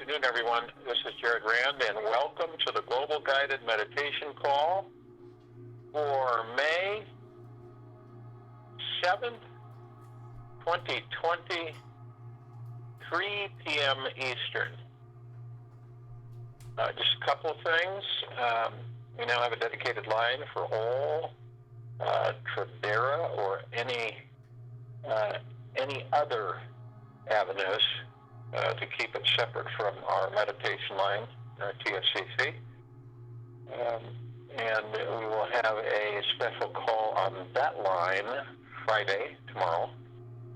afternoon, everyone. This is Jared Rand, and welcome to the Global Guided Meditation Call for May 7th, 2020, 3 p.m. Eastern. Just a couple of things. We now have a dedicated line for all Tradera or any other avenues to keep it separate from our meditation line, our TFCC. And we will have a special call on that line Friday, tomorrow,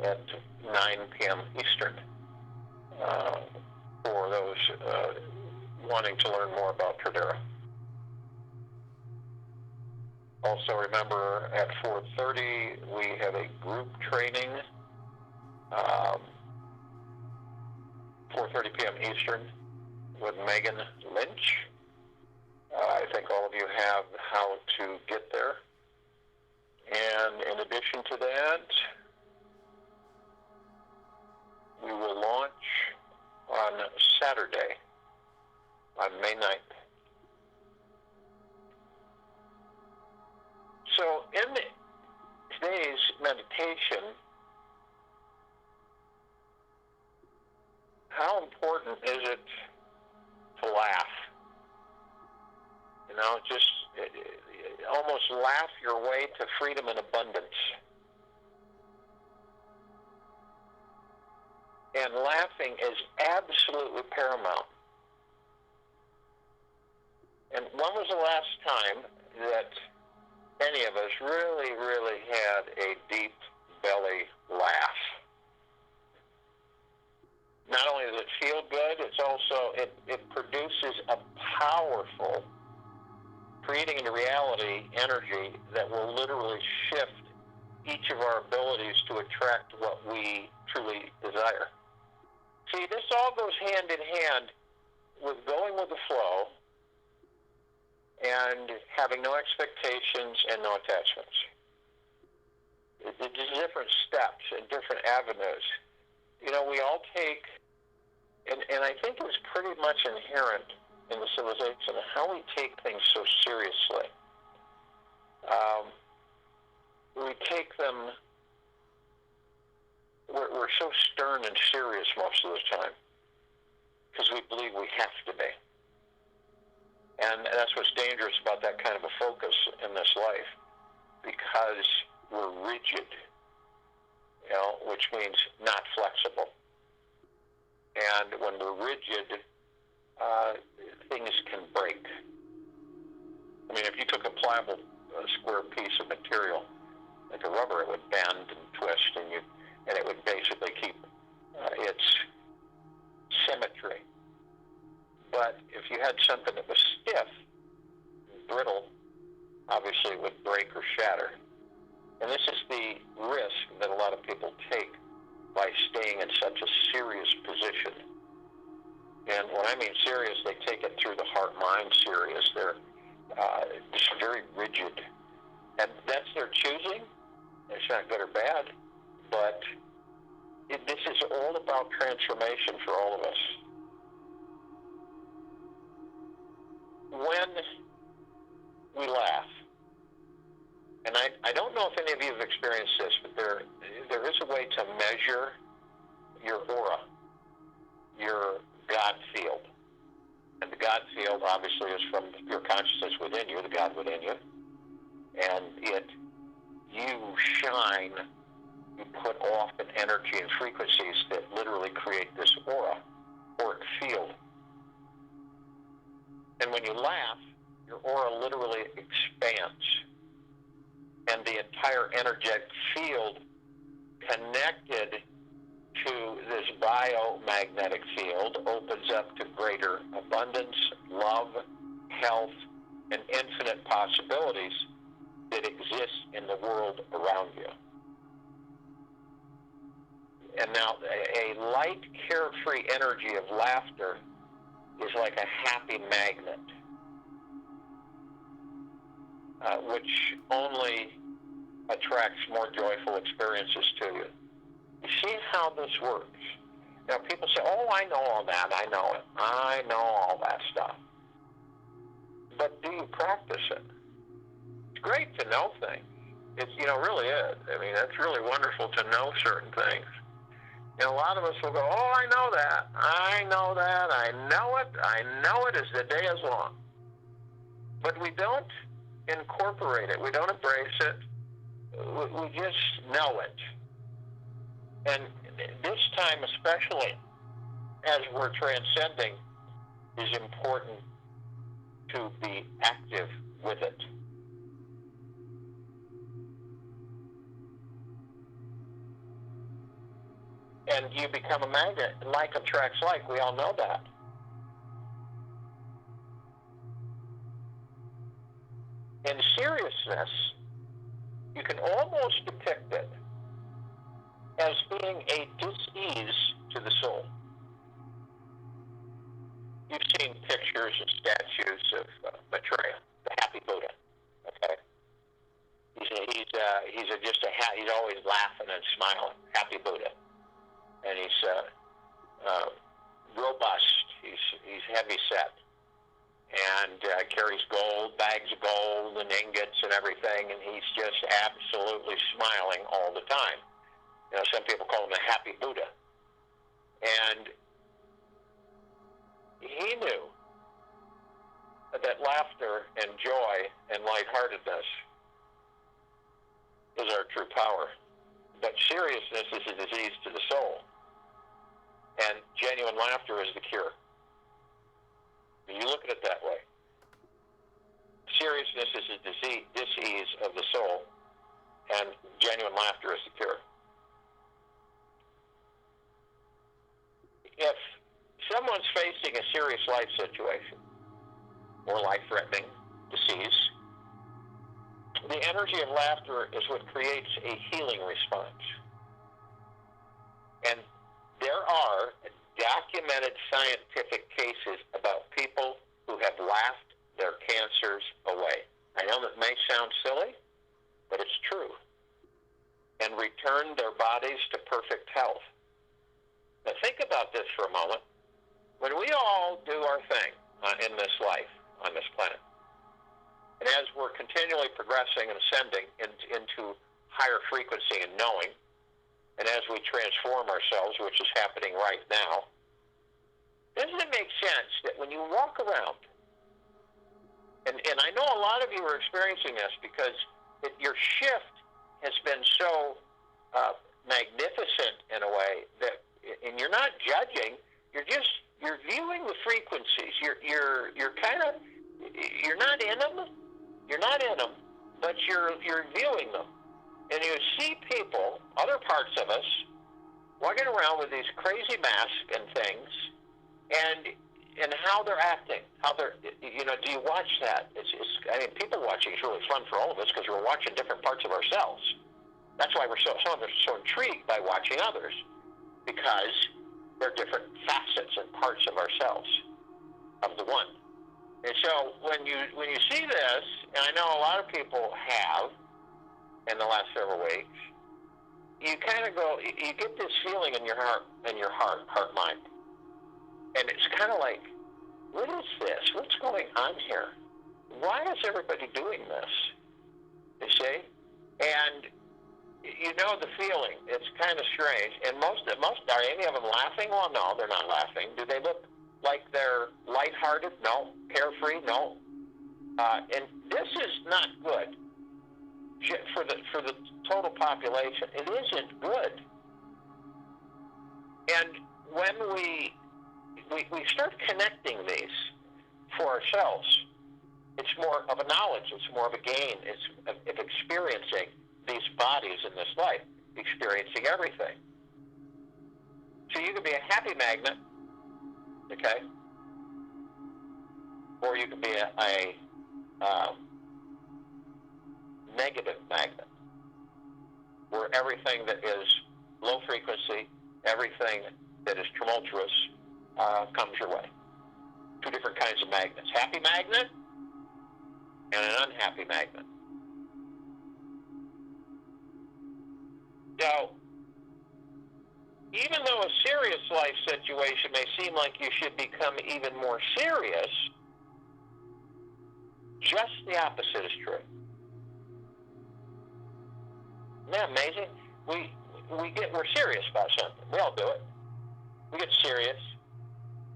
at 9 p.m. Eastern, for those wanting to learn more about Tradera. Also remember, at 4:30, we have a group training, 4:30 p.m. Eastern, with Megan Lynch. I think all of you have how to get there. And in addition to that, we will launch on Saturday, on May 9th. So in today's meditation, how important is it to laugh? You know, just almost laugh your way to freedom and abundance. And laughing is absolutely paramount. And when was the last time that any of us really had a deep belly laugh? Not only does it feel good, it's also, it produces a powerful, creating into reality energy that will literally shift each of our abilities to attract what we truly desire. See, this all goes hand in hand with going with the flow and having no expectations and no attachments. There's different steps and different avenues. You know, we all take, and I think it's pretty much inherent in the civilization, how we take things so seriously. We take them, we're so stern and serious most of the time, because we believe we have to be. And that's what's dangerous about that kind of a focus in this life, because we're rigid, you know, which means not flexible. And when we're rigid, things can break. I mean, if you took a pliable square piece of material, like a rubber, it would bend and twist, and it would basically keep its symmetry. But if you had something that was stiff, brittle, obviously it would break or shatter. And this is the risk that a lot of people take by staying in such a serious position. And when I mean serious, they take it through the heart-mind serious. They're just very rigid. And that's their choosing. It's not good or bad. But this is all about transformation for all of us. When we laugh, and I don't know if any of you have experienced this, but there is a way to measure your aura, your God field. And the God field obviously is from your consciousness within you, the God within you. And you shine, you put off an energy and frequencies that literally create this aura, auric field. And when you laugh, your aura literally expands. And the entire energetic field connected to this biomagnetic field opens up to greater abundance, love, health, and infinite possibilities that exist in the world around you. And now a light, carefree energy of laughter is like a happy magnet, which only attracts more joyful experiences to you. You see how this works? Now, people say, oh, I know all that. I know it. I know all that stuff. But do you practice it? It's great to know things. It's, really is. I mean, it's really wonderful to know certain things. And a lot of us will go, oh, I know that. I know that. I know it. I know it as the day is long. But we don't incorporate it. We don't embrace it. We just know it. And this time especially, as we're transcending, is important to be active with it. And you become a magnet. Like attracts like. We all know that. In seriousness, you can almost depict it as being a dis-ease to the soul. You've seen pictures and statues of Maitreya, the happy Buddha. Okay, he's always laughing and smiling, happy Buddha, and he's robust. He's heavy set, and carries gold, bags of gold and ingots and everything, and he's just absolutely smiling all the time. Some people call him the happy Buddha. And he knew that laughter and joy and lightheartedness is our true power. But seriousness is a disease to the soul. And genuine laughter is the cure. You look at it that way. Seriousness is a dis-ease of the soul, and genuine laughter is the cure. If someone's facing a serious life situation or life-threatening disease, the energy of laughter is what creates a healing response. And there are documented scientific cases about people who have laughed their cancers away. I know that may sound silly, but it's true. And returned their bodies to perfect health. Now think about this for a moment. When we all do our thing in this life, on this planet, and as we're continually progressing and ascending into higher frequency and knowing, and as we transform ourselves, which is happening right now, doesn't it make sense that when you walk around, and I know a lot of you are experiencing this because your shift has been so magnificent in a way that, and you're not judging, you're viewing the frequencies. You're not in them, but you're viewing them. And you see people, other parts of us, walking around with these crazy masks and things, and how they're acting, do you watch that? People watching is really fun for all of us because we're watching different parts of ourselves. That's why some of us are so intrigued by watching others, because they're different facets and parts of ourselves, of the one. And so when you see this, and I know a lot of people have in the last several weeks, you kind of go, you get this feeling in your heart, mind. And it's kind of like, what is this? What's going on here? Why is everybody doing this? You see? And you know the feeling. It's kind of strange. And most are any of them laughing? Well, no, they're not laughing. Do they look like they're lighthearted? No. Carefree? No. And this is not good for the total population. It isn't good. And when we start connecting these for ourselves, it's more of a knowledge. It's more of a gain. It's of experiencing these bodies in this life, experiencing everything. So you can be a happy magnet, okay? Or you can be a negative magnet, where everything that is low frequency, everything that is tumultuous, comes your way. Two different kinds of magnets. Happy magnet and an unhappy magnet. So, even though a serious life situation may seem like you should become even more serious, just the opposite is true. Isn't that amazing? We're serious about something. We all do it. We get serious.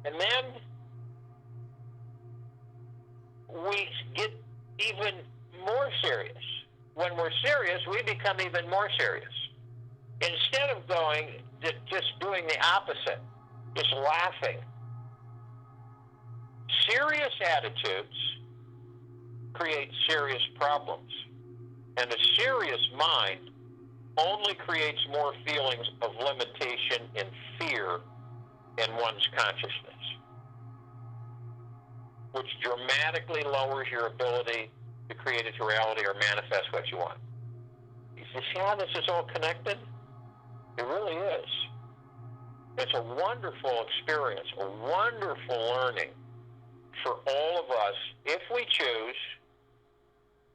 And then we get even more serious. When we're serious, we become even more serious. Instead of just doing the opposite, just laughing. Serious attitudes create serious problems. And a serious mind only creates more feelings of limitation and fear in one's consciousness, which dramatically lowers your ability to create into reality or manifest what you want. You see how this is all connected? It really is. It's a wonderful experience, a wonderful learning for all of us if we choose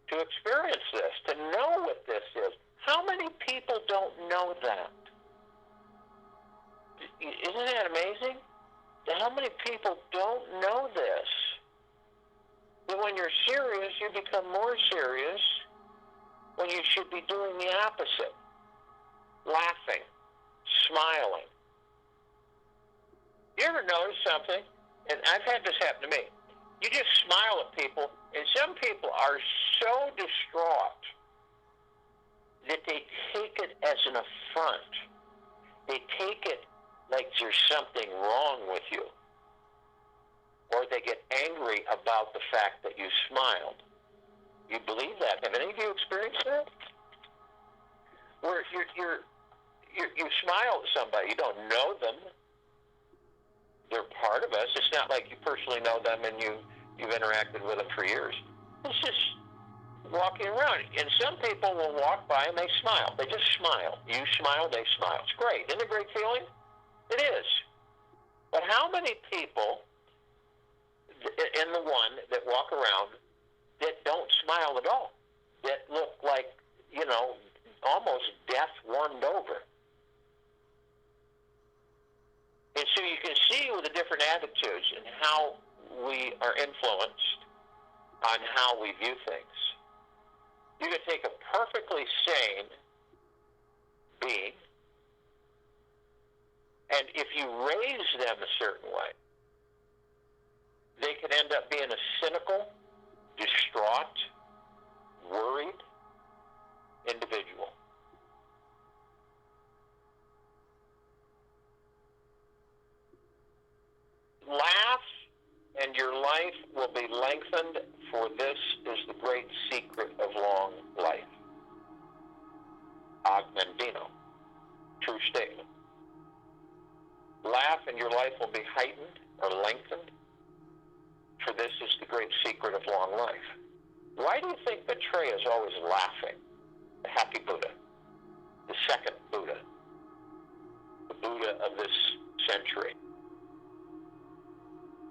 to experience this, to know what this is. How many people don't know that? Isn't that amazing? How many people don't know this? That when you're serious, you become more serious when you should be doing the opposite. Laughing, smiling. You ever notice something? And I've had this happen to me. You just smile at people, and some people are so distraught that they take it as an affront. They take it like there's something wrong with you. Or they get angry about the fact that you smiled. You believe that? Have any of you experienced that? Where you smile at somebody, you don't know them. They're part of us. It's not like you personally know them and you've interacted with them for years. It's just walking around. And some people will walk by and they smile. They just smile. You smile, they smile. It's great. Isn't it a great feeling? It is. But how many people in the one that walk around that don't smile at all, that look like, almost death warmed over? And so you can see with the different attitudes and how we are influenced on how we view things. You can take a perfectly sane being, and if you raise them a certain way, they can end up being a cynical, distraught, worried individual. Laugh, and your life will be lengthened, for this is the great secret of long life. Augmentino. True statement. Laugh, and your life will be heightened or lengthened, for this is the great secret of long life. Why do you think Maitreya is always laughing? The happy Buddha, the second Buddha, the Buddha of this century.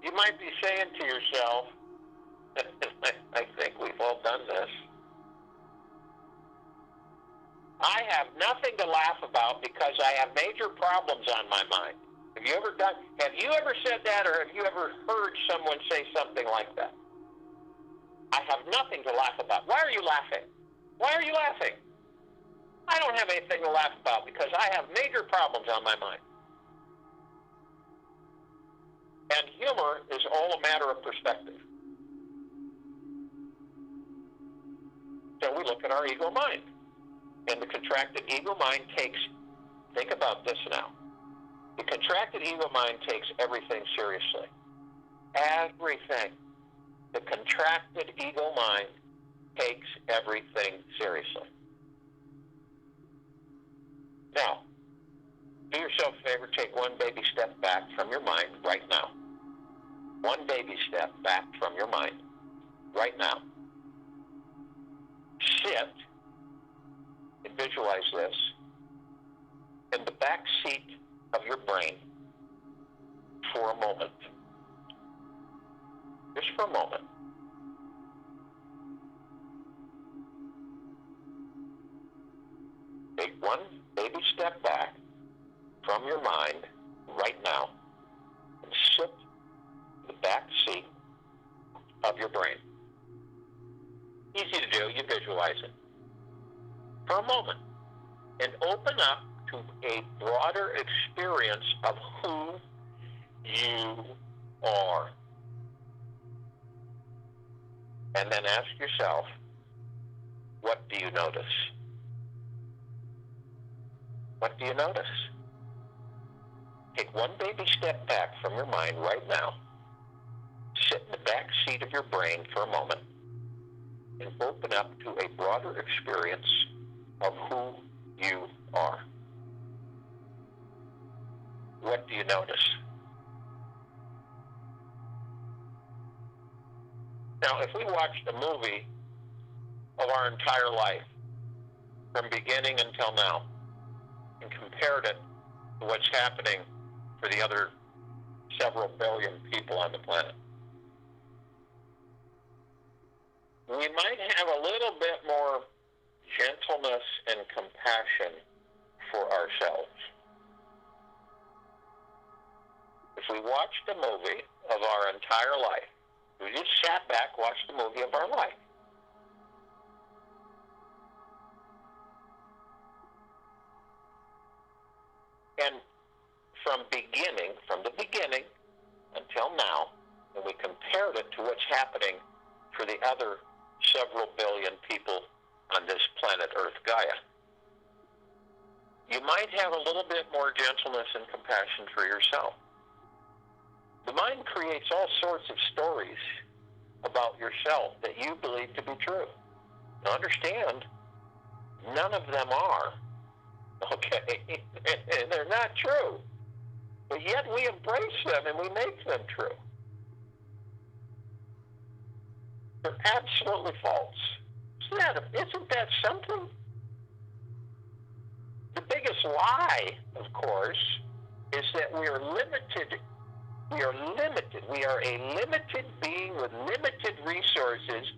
You might be saying to yourself, I think we've all done this, I have nothing to laugh about because I have major problems on my mind. Have you ever said that, or have you ever heard someone say something like that? I have nothing to laugh about. Why are you laughing? Why are you laughing? I don't have anything to laugh about because I have major problems on my mind. And humor is all a matter of perspective. So we look at our ego mind. And the contracted ego mind takes, think about this now. The contracted ego mind takes everything seriously. Everything. The contracted ego mind takes everything seriously. Now, do yourself a favor, take one baby step back from your mind right now. One baby step back from your mind right now. Sit and visualize this in the back seat of your brain for a moment. Just for a moment. Take one baby step back from your mind right now and sit in the back seat of your brain. Easy to do, you visualize it. For a moment, and open up to a broader experience of who you are. And then ask yourself, what do you notice? What do you notice? Take one baby step back from your mind right now. Sit in the back seat of your brain for a moment and open up to a broader experience of who you are. What do you notice? Now, if we watched a movie of our entire life, from beginning until now, and compared it to what's happening for the other several billion people on the planet, we might have a little bit more gentleness and compassion for ourselves. If we watched a movie of our entire life, we just sat back, watched the movie of our life, and from the beginning until now, and we compared it to what's happening for the other several billion people on this planet Earth Gaia, you might have a little bit more gentleness and compassion for yourself. The mind creates all sorts of stories about yourself that you believe to be true. Now understand, none of them are. Okay? They're not true. But yet we embrace them and we make them true. They're absolutely false. Isn't that something? The biggest lie, of course, is that we are limited. We are limited. We are a limited being with limited resources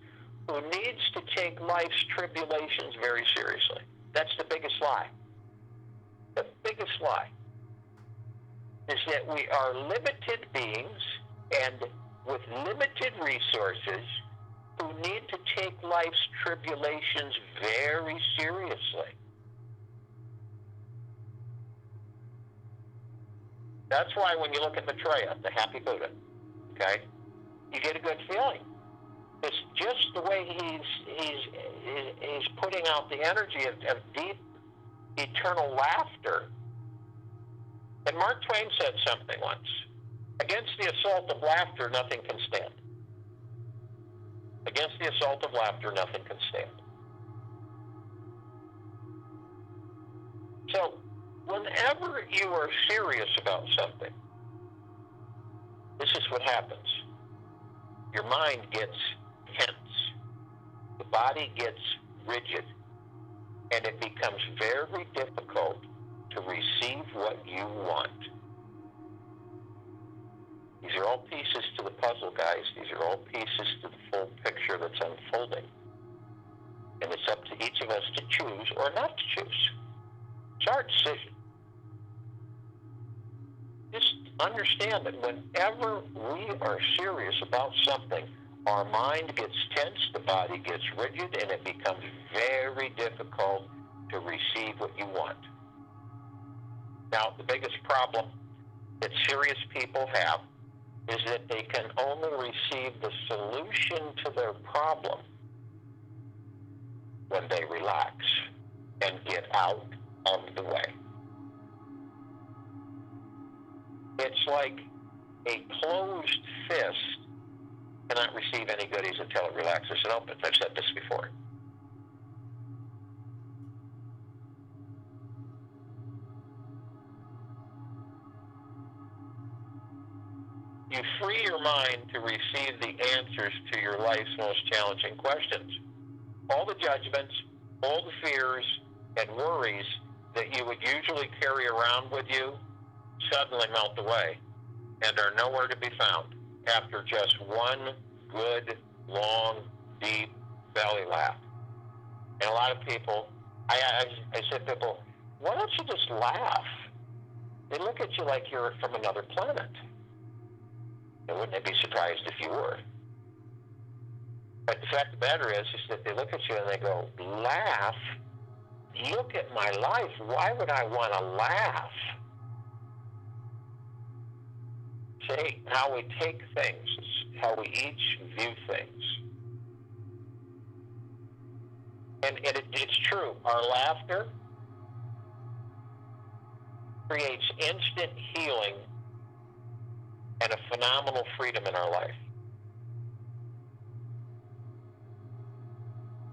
who needs to take life's tribulations very seriously. That's the biggest lie. The biggest lie is that we are limited beings and with limited resources who need to take life's tribulations very seriously. That's why when you look at Maitreya, the Happy Buddha, okay, you get a good feeling. It's just the way he's putting out the energy of deep, eternal laughter. And Mark Twain said something once: against the assault of laughter, nothing can stand. Against the assault of laughter, nothing can stand. So, whenever you are serious about something, this is what happens. Your mind gets tense. The body gets rigid. And it becomes very difficult to receive what you want. These are all pieces to the puzzle, guys. These are all pieces to the full picture that's unfolding. And it's up to each of us to choose or not to choose. It's our decision. Just understand that whenever we are serious about something, our mind gets tense, the body gets rigid, and it becomes very difficult to receive what you want. Now, the biggest problem that serious people have is that they can only receive the solution to their problem when they relax and get out of the way. It's like a closed fist cannot receive any goodies until it relaxes and opens. I've said this before. You free your mind to receive the answers to your life's most challenging questions. All the judgments, all the fears, and worries that you would usually carry around with you suddenly melt away and are nowhere to be found after just one good, long, deep belly laugh. And a lot of people, I said to people, why don't you just laugh? They look at you like you're from another planet. And wouldn't they be surprised if you were? But the fact of the matter is that they look at you and they go, laugh? Look at my life. Why would I want to laugh? See, how we take things, how we each view things. And it's true. Our laughter creates instant healing and a phenomenal freedom in our life.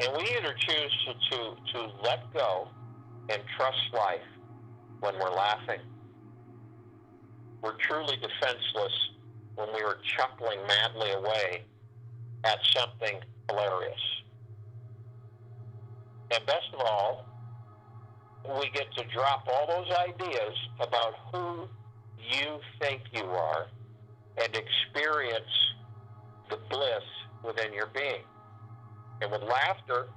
And we either choose to let go and trust life when we're laughing. We're truly defenseless when we are chuckling madly away at something hilarious. And best of all, we get to drop all those ideas about who you think you are and experience the bliss within your being. And with laughter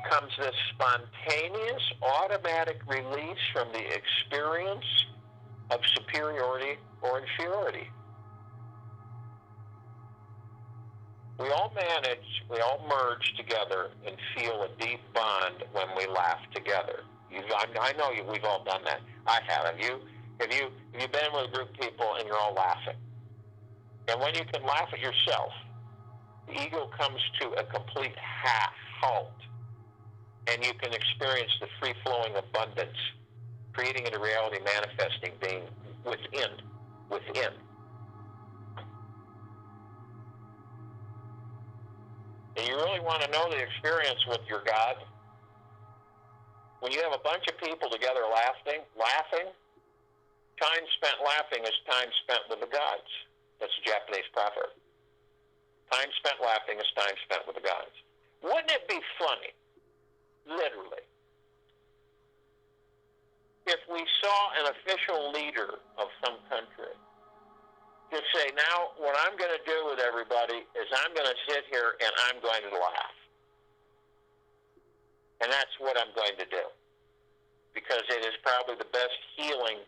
comes this spontaneous, automatic release from the experience of superiority or inferiority. We all merge together and feel a deep bond when we laugh together. I know we've all done that. I have. Have you been with a group of people and you're all laughing? And when you can laugh at yourself, the ego comes to a complete halt, and you can experience the free-flowing abundance, creating into reality, manifesting, being within. And you really want to know the experience with your God? When you have a bunch of people together laughing, time spent laughing is time spent with the gods. That's a Japanese proverb. Time spent laughing is time spent with the gods. Wouldn't it be funny, literally, if we saw an official leader of some country to say, now what I'm going to do with everybody is I'm going to sit here and I'm going to laugh. And that's what I'm going to do. Because it is probably the best healing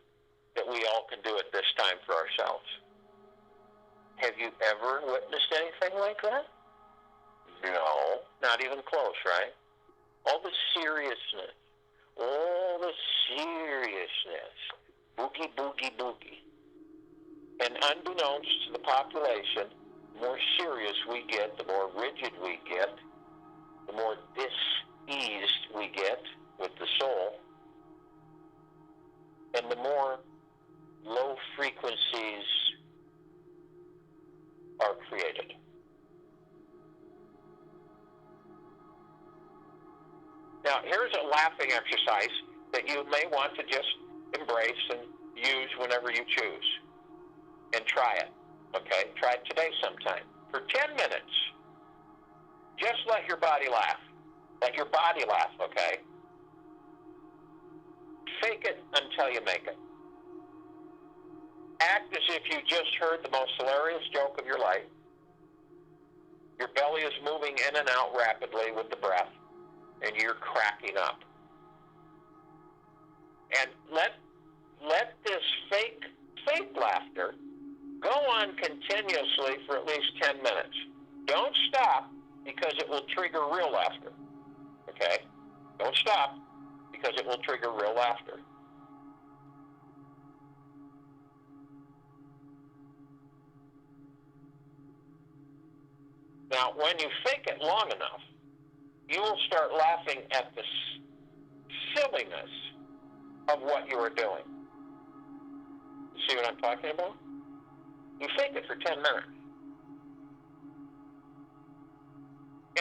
that we all can do at this time for ourselves. Have you ever witnessed anything like that? No, not even close, right? All the seriousness. Boogie, boogie, boogie. And unbeknownst to the population, the more serious we get, the more rigid we get, the more diseased we get with the soul, and the more low frequencies are created. Now, here's a laughing exercise that you may want to just embrace and use whenever you choose. And try it, okay? Try it today sometime. For 10 minutes, just let your body laugh. Let your body laugh, okay? Fake it until you make it. Act as if you just heard the most hilarious joke of your life. Your belly is moving in and out rapidly with the breath, and you're cracking up. And let this fake laughter go on continuously for at least 10 minutes. Don't stop, because it will trigger real laughter. Okay? Don't stop, because it will trigger real laughter. Now, when you fake it long enough, you will start laughing at the silliness of what you are doing. You see what I'm talking about? You fake it for 10 minutes.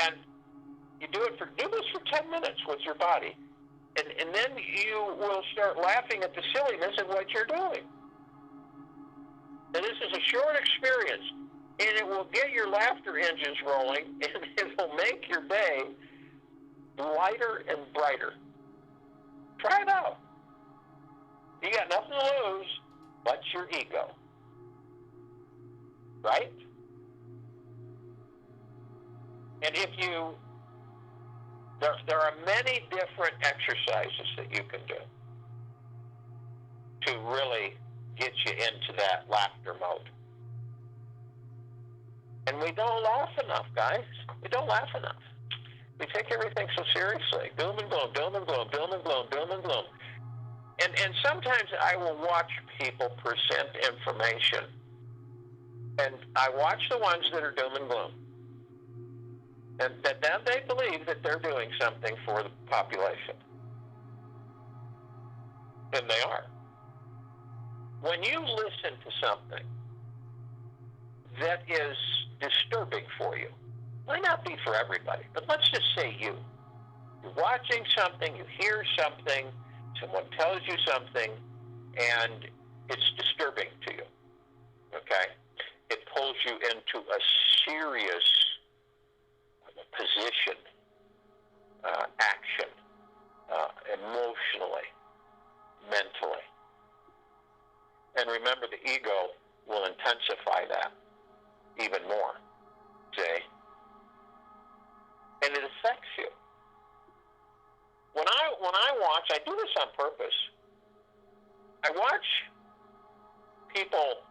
And you do this for 10 minutes with your body. And then you will start laughing at the silliness of what you're doing. And this is a short experience, and it will get your laughter engines rolling, and it will make your day lighter and brighter. Try it out. You got nothing to lose but your ego. Right? And there are many different exercises that you can do. to really get you into that laughter mode. And we don't laugh enough, guys. We don't laugh enough. We take everything so seriously. Doom and gloom, doom and gloom, doom and gloom, doom and gloom. And sometimes I will watch people present information, and I watch the ones that are doom and gloom. And that they believe that they're doing something for the population. And they are. When you listen to something that is disturbing for you, might not be for everybody, but let's just say you're watching something, you hear something, someone tells you something, and it's disturbing to you, okay? It pulls you into a serious position, action, emotionally, mentally. And remember, the ego will intensify that even more, see? And it affects you. When I watch, I do this on purpose. I watch people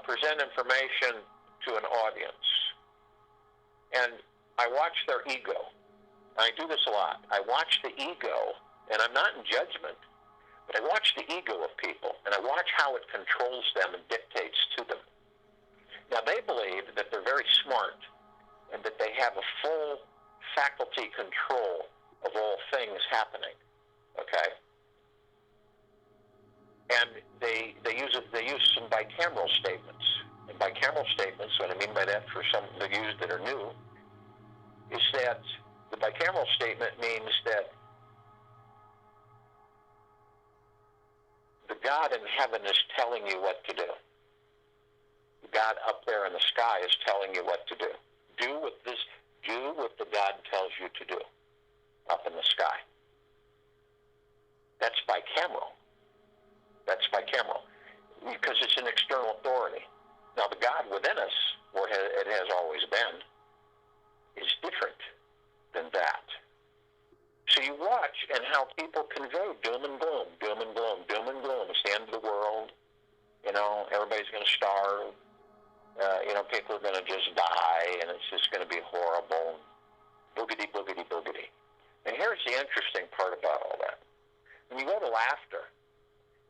present information to an audience, and I watch their ego. I do this a lot. I watch the ego, and I'm not in judgment, but I watch the ego of people, and I watch how it controls them and dictates to them. Now, they believe that they're very smart and that they have a full faculty control of all things happening, okay? And they use some bicameral statements. And bicameral statements, what I mean by that for some of you that are new, is that the bicameral statement means that the God in heaven is telling you what to do. The God up there in the sky is telling you what to do. Do what the God tells you to do up in the sky. That's bicameral. That's bicameral. Because it's an external authority. Now, the God within us, where it has always been, is different than that. So you watch and how people convey doom and gloom, doom and gloom, doom and gloom. It's the end of the world. You know, everybody's going to starve. People are going to just die, and it's just going to be horrible. Boogity, boogity, boogity. And here's the interesting part about all that. When you go to laughter,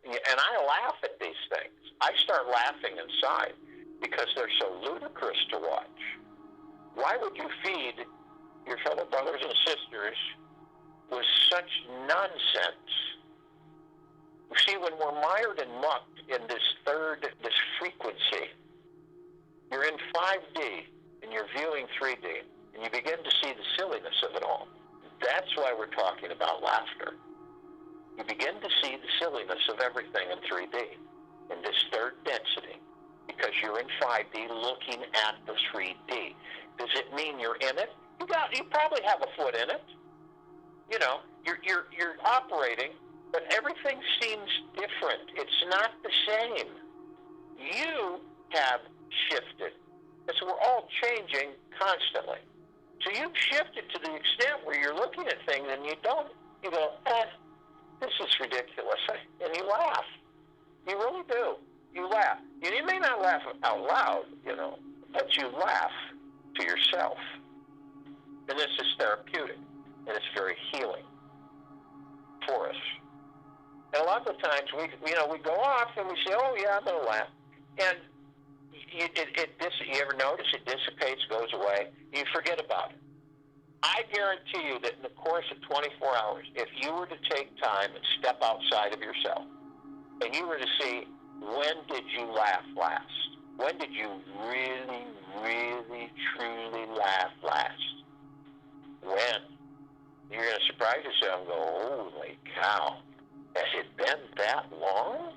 and I laugh at these things, I start laughing inside because they're so ludicrous to watch. Why would you feed your fellow brothers and sisters with such nonsense? You see, when we're mired and mucked in this frequency, you're in 5D and you're viewing 3D, and you begin to see the silliness of it all. That's why we're talking about laughter. You begin to see the silliness of everything in 3D, in this third density, because you're in 5D looking at the 3D. Does it mean you're in it? You probably have a foot in it. You know, you're operating, but everything seems different. It's not the same. You have shifted. And so we're all changing constantly. So you've shifted to the extent where you're looking at things and you go, this is ridiculous. And you laugh. You really do. You laugh. You may not laugh out loud, but you laugh to yourself. And this is therapeutic. And it's very healing for us. And a lot of the times we go off and we say, oh yeah, I'm going to laugh. And you ever notice it dissipates, goes away, you forget about it. I guarantee you that in the course of 24 hours, if you were to take time and step outside of yourself, and you were to see, when did you laugh last? When did you really, really, truly laugh last? When? You're going to surprise yourself and go, holy cow, has it been that long?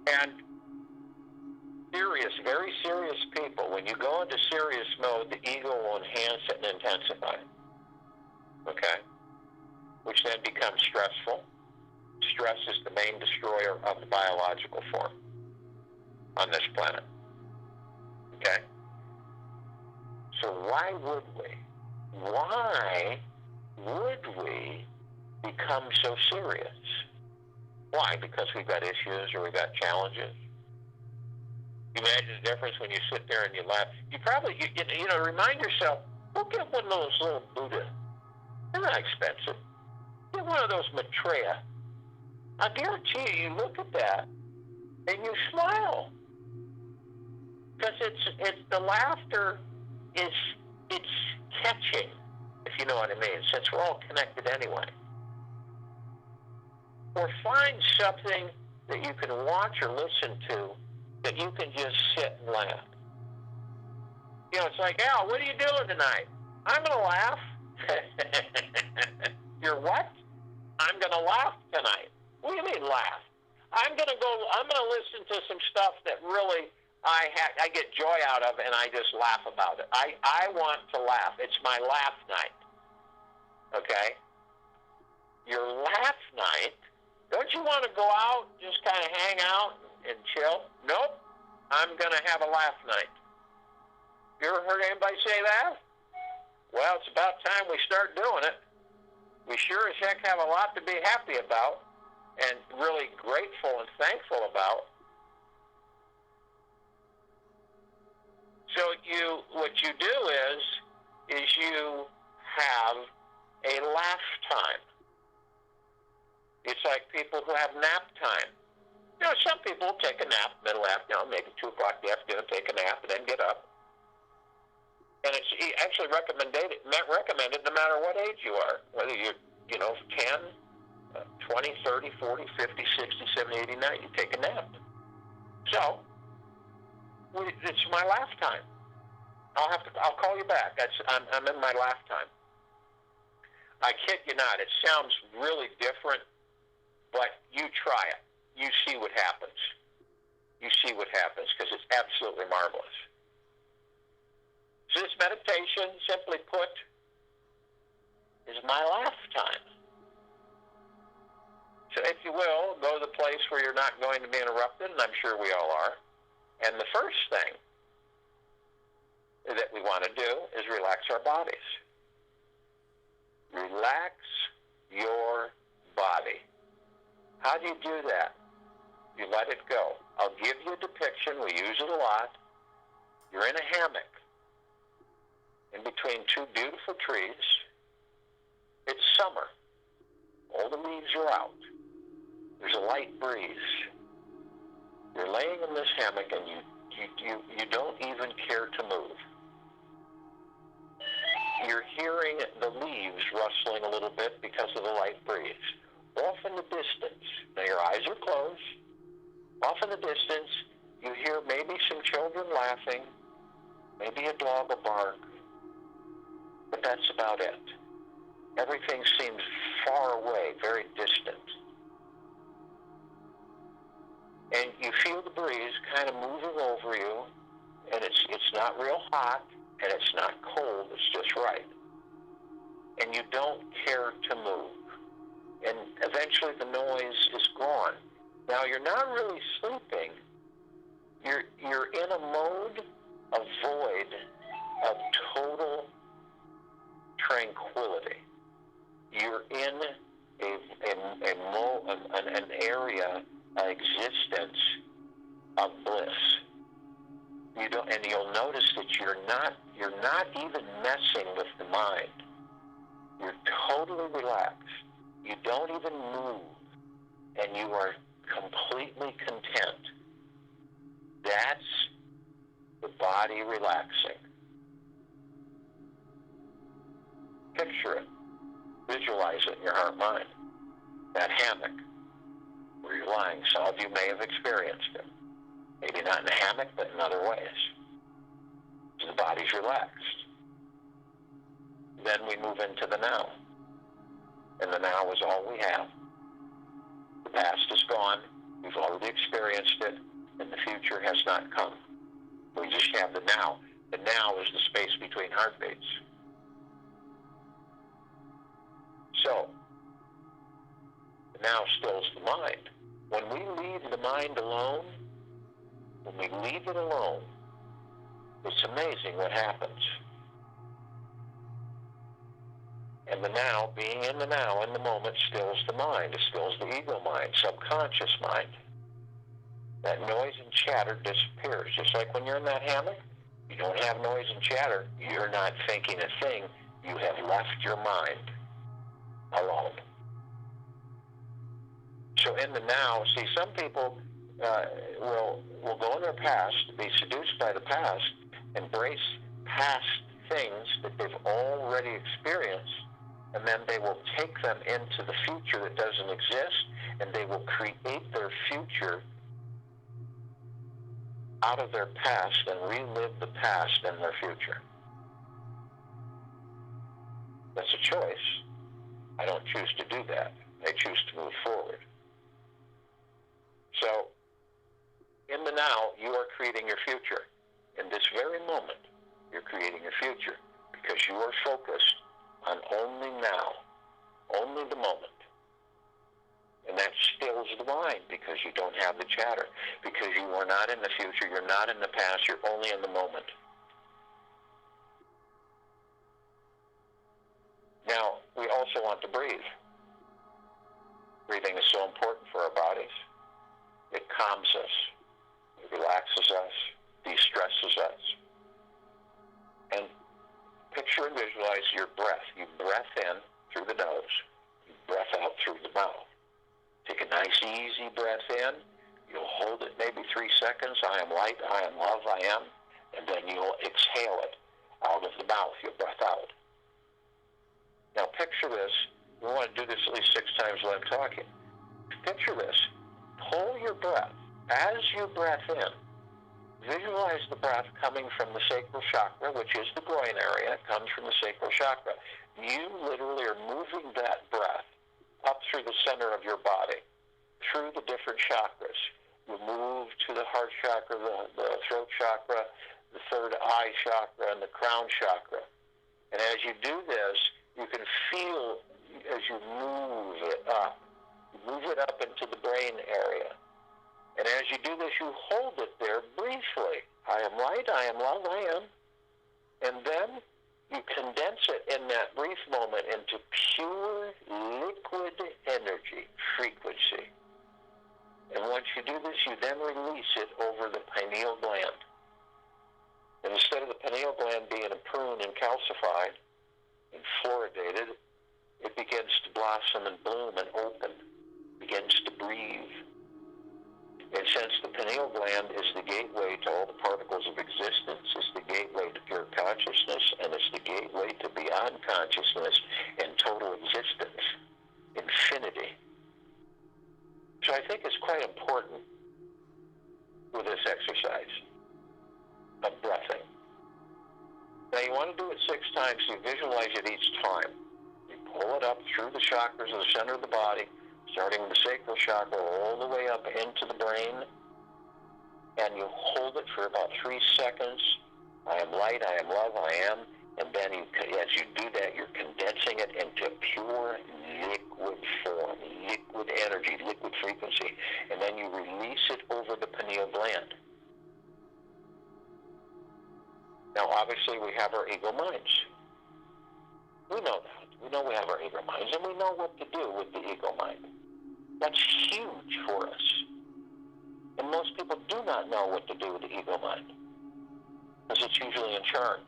And very serious people, when you go into serious mode, the ego will enhance it and intensify it. Okay? Which then becomes stressful. Stress is the main destroyer of the biological form on this planet. Okay? So why would we? Why would we become so serious? Why? Because we've got issues or we've got challenges. You imagine the difference when you sit there and you laugh. You probably, remind yourself, go get one of those little Buddha. They're not expensive. Get one of those Maitreya. I guarantee you look at that and you smile. Because it's the laughter it's catching, if you know what I mean, since we're all connected anyway. Or find something that you can watch or listen to that you can just sit and laugh. It's like, Al, what are you doing tonight? I'm going to laugh. You're what? I'm going to laugh tonight. What do you mean laugh? I'm going to listen to some stuff that really I get joy out of, and I just laugh about it. I want to laugh. It's my laugh night. Okay? Your laugh night, don't you want to go out, just kind of hang out and chill? Nope. I'm going to have a laugh night. You ever heard anybody say that? Well, it's about time we start doing it. We sure as heck have a lot to be happy about and really grateful and thankful about. So what you do is you have a laugh time. It's like people who have nap time. Some people take a nap, middle afternoon, maybe 2 o'clock in the afternoon, take a nap, and then get up. And it's actually recommended no matter what age you are, whether you're, 10, 20, 30, 40, 50, 60, 70, 80, 90, you take a nap. So, it's my laugh time. I'll call you back. I'm in my laugh time. I kid you not. It sounds really different, but you try it. You see what happens. You see what happens, because it's absolutely marvelous. So this meditation, simply put, is my laugh time. So if you will, go to the place where you're not going to be interrupted, and I'm sure we all are. And the first thing that we want to do is relax our bodies. Relax your body. How do you do that? You let it go. I'll give you a depiction. We use it a lot. You're in a hammock in between 2 beautiful trees. It's summer. All the leaves are out. There's a light breeze. You're laying in this hammock and you don't even care to move. You're hearing the leaves rustling a little bit because of the light breeze. Off in the distance, now your eyes are closed, off in the distance, you hear maybe some children laughing, maybe a dog will bark, but that's about it. Everything seems far away, very distant. And you feel the breeze kind of moving over you, and it's not real hot, and it's not cold, it's just right. And you don't care to move. And eventually the noise is gone. Now you're not really sleeping. You're in a mode of void, of total tranquility. You're in an area, an existence of bliss. And you'll notice that you're not even messing with the mind. You're totally relaxed. You don't even move, and you are completely content. That's the body relaxing. Picture it. Visualize it in your heart mind. That hammock where you're lying. Some of you may have experienced it. Maybe not in a hammock, but in other ways. So the body's relaxed. Then we move into the now. And the now is all we have. The past is gone. We've already experienced it. And the future has not come. We just have the now. The now is the space between heartbeats. So, the now stills the mind. When we leave the mind alone, when we leave it alone, it's amazing what happens. And the now, being in the now, in the moment, stills the mind. It stills the ego mind, subconscious mind. That noise and chatter disappears. Just like when you're in that hammock, you don't have noise and chatter. You're not thinking a thing. You have left your mind alone. So in the now, see, some people will go in their past, be seduced by the past, embrace past things that they've already experienced, and then they will take them into the future that doesn't exist, and they will create their future out of their past and relive the past in their future. That's a choice. I don't choose to do that. I choose to move forward. So, in the now, you are creating your future. In this very moment, you're creating your future because you are focused on only now, only the moment. And that stills the mind because you don't have the chatter, because you are not in the future, you're not in the past, you're only in the moment. Now, we also want to breathe. Breathing is so important for our bodies. It calms us, it relaxes us, de-stresses us. And picture and visualize your breath. You breath in through the nose, you breath out through the mouth. Take a nice, easy breath in. You'll hold it maybe 3 seconds. I am light, I am love, I am. And then you'll exhale it out of the mouth. You'll breath out. Now picture this. We want to do this at least 6 times while I'm talking. Picture this. Pull your breath. As you breath in, visualize the breath coming from the sacral chakra, which is the groin area. It comes from the sacral chakra. You literally are moving that breath up through the center of your body, through the different chakras. You move to the heart chakra, the throat chakra, the third eye chakra, and the crown chakra. And as you do this, you can feel as you move it up into the brain area. And as you do this, you hold it there briefly. I am light, I am love, I am. And then you condense it in that brief moment into pure liquid energy, frequency. And once you do this, you then release it over the pineal gland. And instead of the pineal gland being a prune and calcified and fluoridated, it begins to blossom and bloom and open, begins to breathe. And since the pineal gland is the gateway to all the particles of existence, it's the gateway to pure consciousness, and it's the gateway to beyond consciousness and total existence, infinity. So I think it's quite important with this exercise of breathing. Now you want to do it 6 times, so you visualize it each time. You pull it up through the chakras in the center of the body, starting with the sacral chakra all the way up into the brain, and you hold it for about 3 seconds. I am light, I am love, I am. And then as you do that, you're condensing it into pure liquid form, liquid energy, liquid frequency. And then you release it over the pineal gland. Now, obviously, we have our ego minds. We know that. We know we have our ego minds, and we know what to do with the ego mind. That's huge for us. And most people do not know what to do with the ego mind, because it's usually in charge.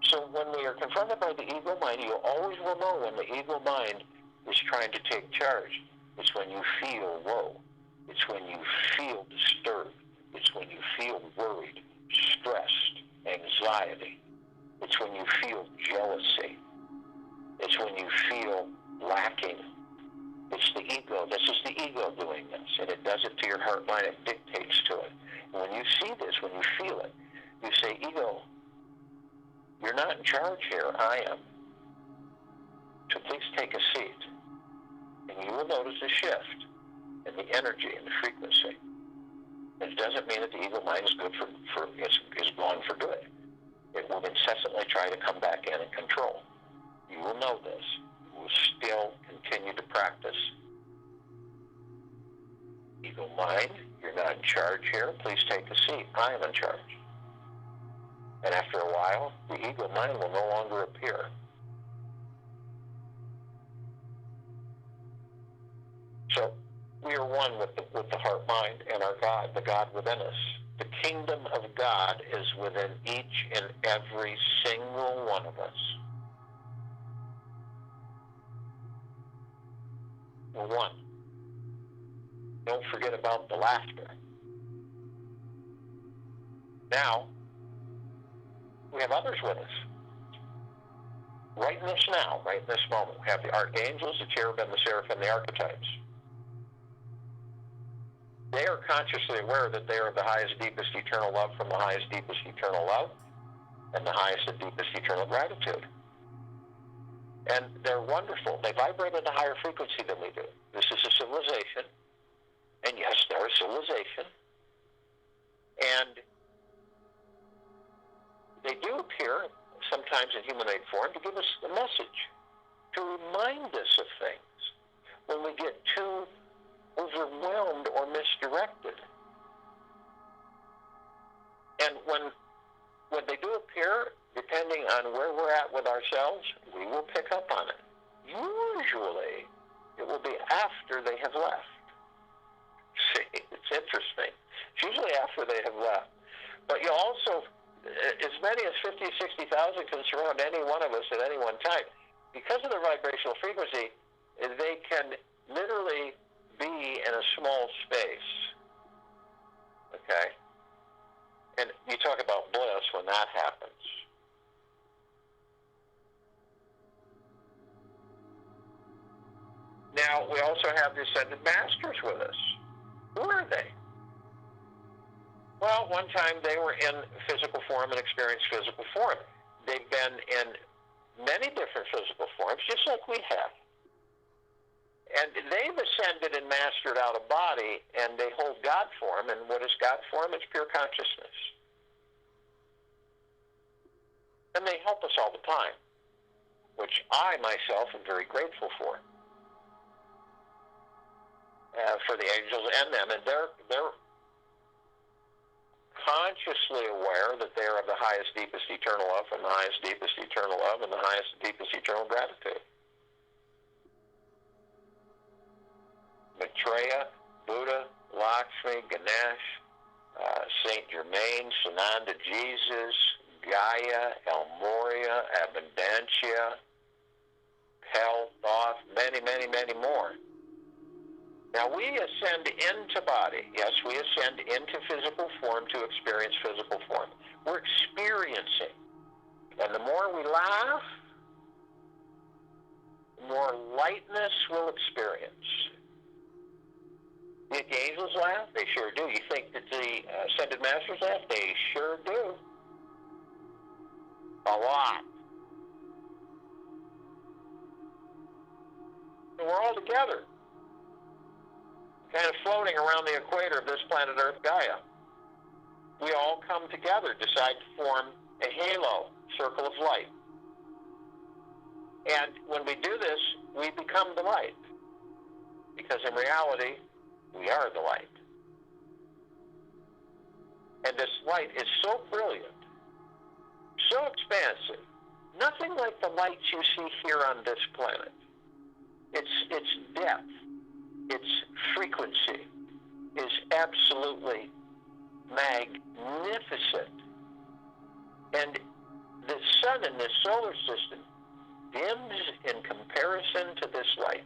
So when we are confronted by the ego mind, you always will know when the ego mind is trying to take charge. It's when you feel low. It's when you feel disturbed. It's when you feel worried, stressed, anxiety. It's when you feel jealousy. It's when you feel lacking. It's the ego. This is the ego doing this, and it does it to your heart mind. It dictates to it. And when you see this, when you feel it, you say, ego, you're not in charge here. I am. So please take a seat. And you will notice a shift in the energy and the frequency. It doesn't mean that the ego mind is good is gone for good. It will incessantly try to come back in and control. You will know this. You will still continue to practice. Ego mind, you're not in charge here. Please take a seat. I am in charge. And after a while, the ego mind will no longer appear. So we are one with the heart, mind, and our God, the God within us. The kingdom of God is within each and every single one of us. We're one. Don't forget about the laughter. Now, we have others with us. Right in this now, right in this moment, we have the archangels, the cherubim, the seraphim, the archetypes. They are consciously aware that they are the highest, deepest, eternal love from the highest, deepest, eternal love and the highest and deepest, eternal gratitude. And they're wonderful. They vibrate at a higher frequency than we do. This is a civilization. And yes, they're a civilization. And they do appear sometimes in humanoid form to give us a message, to remind us of things when we get too overwhelmed or misdirected. And when they do appear, depending on where we're at with ourselves, we will pick up on it. Usually, it will be after they have left. See, it's interesting. It's usually after they have left. But you also, as many as 50, 60,000 can surround any one of us at any one time. Because of their vibrational frequency, they can literally be in a small space. Okay? And you talk about bliss when that happens. Now, we also have the Ascended Masters with us. Who are they? Well, one time they were in physical form and experienced physical form. They've been in many different physical forms, just like we have. And they've ascended and mastered out of body, and they hold God form. And what is God form? It's pure consciousness. And they help us all the time, which I, myself, am very grateful for the angels and them. And they're consciously aware that they are of the highest, deepest, eternal love, and the highest, deepest, eternal love, and the highest, deepest, eternal gratitude. Maitreya, Buddha, Lakshmi, Ganesh, Saint Germain, Sananda Jesus, Gaia, El Moria, Abundantia, Pel, Thoth, many, many, many more. Now we ascend into body. Yes, we ascend into physical form to experience physical form. We're experiencing. And the more we laugh, the more lightness we'll experience. The angels laugh? They sure do. You think that the Ascended Masters laugh? They sure do. A lot. And we're all together, kind of floating around the equator of this planet Earth, Gaia. We all come together, decide to form a halo, circle of light. And when we do this, we become the light. Because in reality, we are the light. And this light is so brilliant, so expansive, nothing like the lights you see here on this planet. Its depth, its frequency is absolutely magnificent. And the sun in this solar system dims in comparison to this light.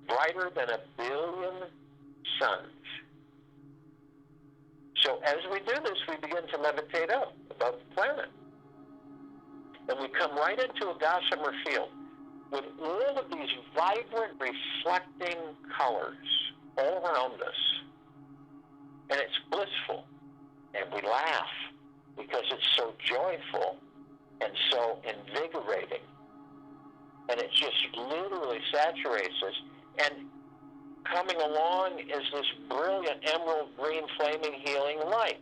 Brighter than 1 billion suns. So as we do this, we begin to levitate up above the planet. And we come right into a gossamer field with all of these vibrant, reflecting colors all around us. And it's blissful. And we laugh because it's so joyful and so invigorating. And it just literally saturates us. And coming along is this brilliant emerald green flaming healing light.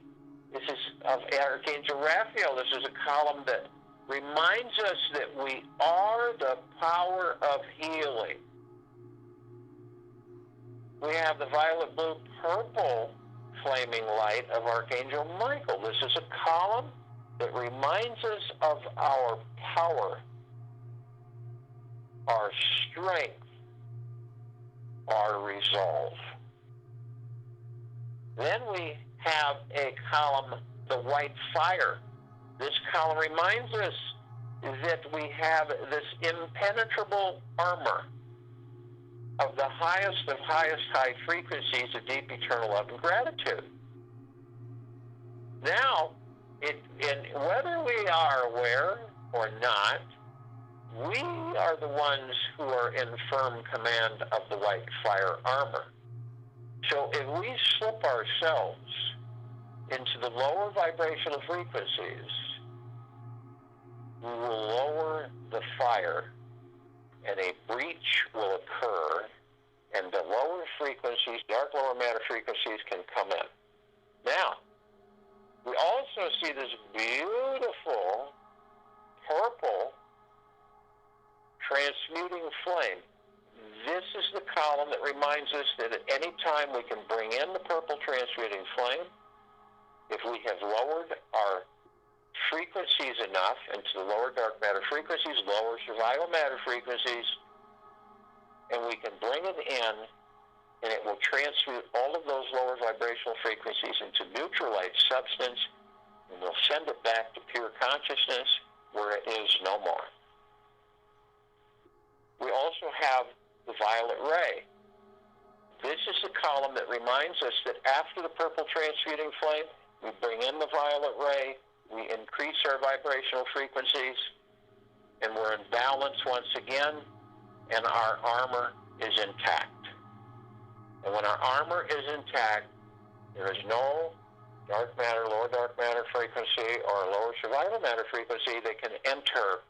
This is of Archangel Raphael. This is a column that reminds us that we are the power of healing. We have the violet, blue, purple flaming light of Archangel Michael. This is a column that reminds us of our power, our strength, our resolve. Then we have a column, the white fire. This column reminds us that we have this impenetrable armor of the highest of highest high frequencies of deep eternal love and gratitude. Now, whether we are aware or not, we are the ones who are in firm command of the white fire armor. So if we slip ourselves into the lower vibrational frequencies, we will lower the fire, and a breach will occur, and the lower frequencies, dark lower matter frequencies, can come in. Now, we also see this beautiful purple transmuting flame. This is the column that reminds us that at any time we can bring in the purple transmuting flame. If we have lowered our frequencies enough into the lower dark matter frequencies, lower survival matter frequencies, and we can bring it in, and it will transmute all of those lower vibrational frequencies into neutral light substance, and we'll send it back to pure consciousness where it is no more. We also have the violet ray. This is the column that reminds us that after the purple transmuting flame, we bring in the violet ray, we increase our vibrational frequencies, and we're in balance once again, and our armor is intact. And when our armor is intact, there is no dark matter, lower dark matter frequency, or lower survival matter frequency that can enter,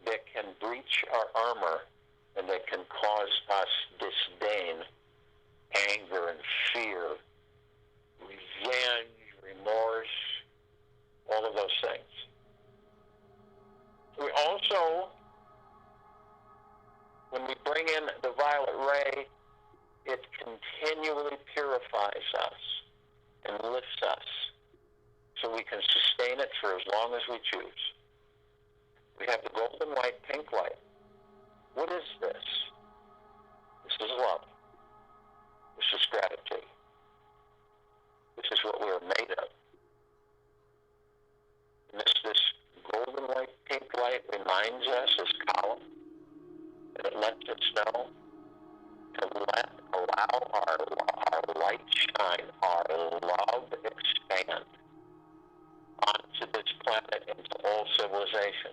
that can breach our armor, and that can cause us disdain, anger, and fear, revenge, remorse, all of those things. We also, when we bring in the violet ray, it continually purifies us and lifts us so we can sustain it for as long as we choose. We have the golden white pink light. What is this? This is love. This is gratitude. This is what we are made of. And this golden white pink light reminds us, this column, and it lets us know to allow our light shine, our love expand onto this planet, into all civilization.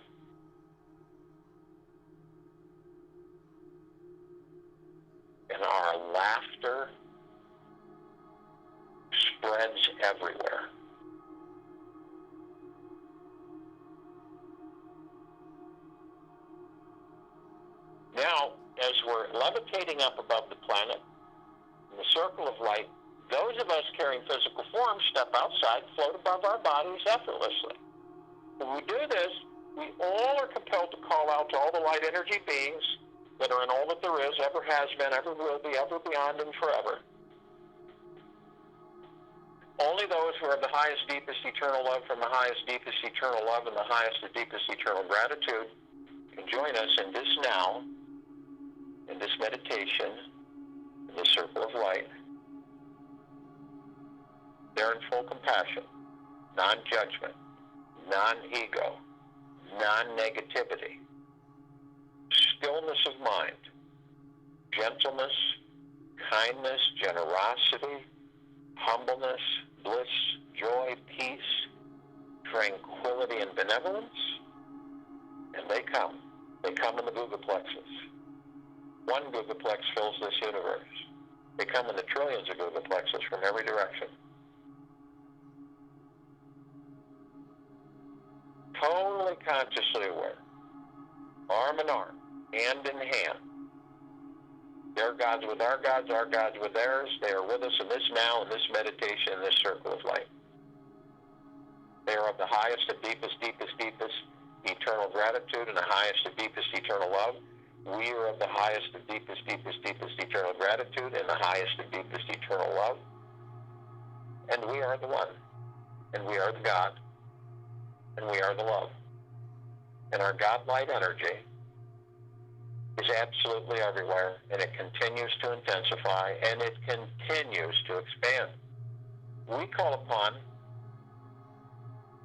And our laughter spreads everywhere. Now, as we're levitating up above the planet, in the circle of light, those of us carrying physical forms step outside, float above our bodies effortlessly. When we do this, we all are compelled to call out to all the light energy beings that are in all that there is, ever has been, ever will be, ever beyond, and forever. Only those who have the highest, deepest eternal love from the highest, deepest eternal love and the highest and deepest eternal gratitude can join us in this now, in this meditation, in the circle of light. They're in full compassion, non-judgment, non-ego, non-negativity, stillness of mind, gentleness, kindness, generosity, humbleness, bliss, joy, peace, tranquility, and benevolence. And they come. They come in the googolplexes. One googolplex fills this universe. They come in the trillions of googolplexes from every direction. Totally consciously aware, arm in arm, hand in hand. Their gods with our gods with theirs. They are with us in this now, in this meditation, in this circle of light. They are of the highest and deepest, deepest, deepest eternal gratitude and the highest and deepest eternal love. We are of the highest and deepest, deepest, deepest eternal gratitude and the highest and deepest eternal love. And we are the one. And we are the God. And we are the love. And our God light energy is absolutely everywhere, and it continues to intensify, and it continues to expand. We call upon